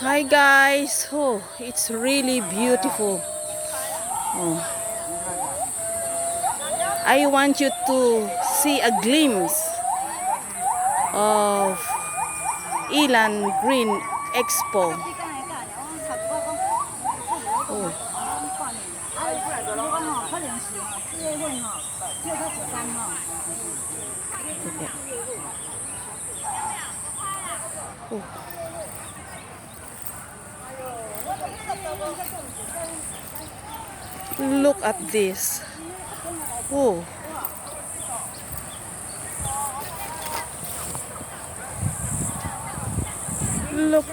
Hi guys, oh, it's really beautiful. Oh. I want you to see a glimpse of Yilan Green Expo. Oh. Oh. Look at this. Oh. Look.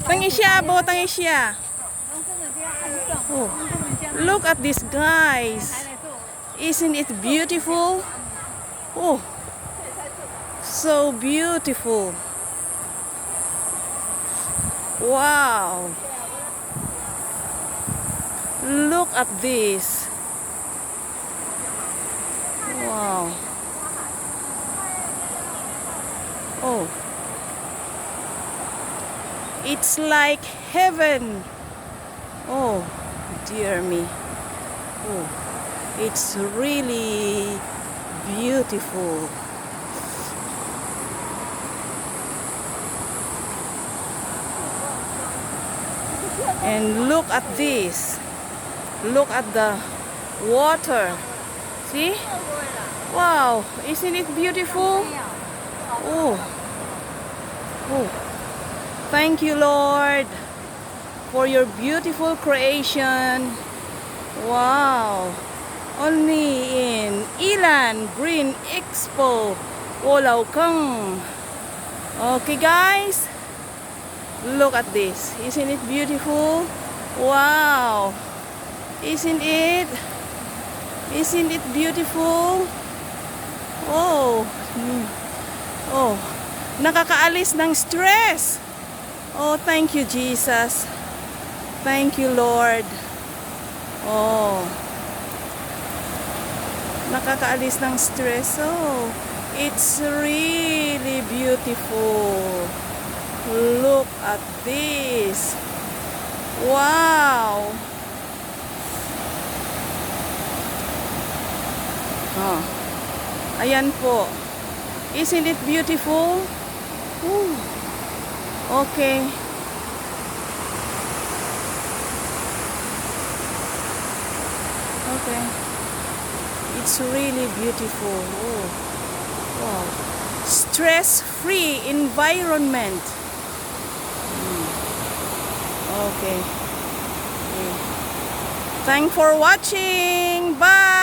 Tangi siya, bo, tangi siya. Oh. Look at this, guys. Isn't it beautiful? Oh. So beautiful. Wow. Look at this. Wow. Oh. It's like heaven. Oh, dear me. Oh, it's really beautiful. And look at this. Look at the water. See? Wow, isn't it beautiful? Oh. Oh. Thank you, Lord, for your beautiful creation. Wow. Only in Yilan Green Expo. Walaw kang. Okay, guys. Look at this. Isn't it beautiful? Wow. Isn't it? Isn't it beautiful? Oh. Oh. Nakakaalis ng stress. Oh, thank you, Jesus. Thank you, Lord. Oh. Nakakaalis ng stress. Oh. It's really beautiful. Look at this. Wow. Oh. Ayan po. Isn't it beautiful? Ooh. Okay. Okay. It's really beautiful. Oh. Wow. Stress-free environment. Okay. Thanks for watching. Bye.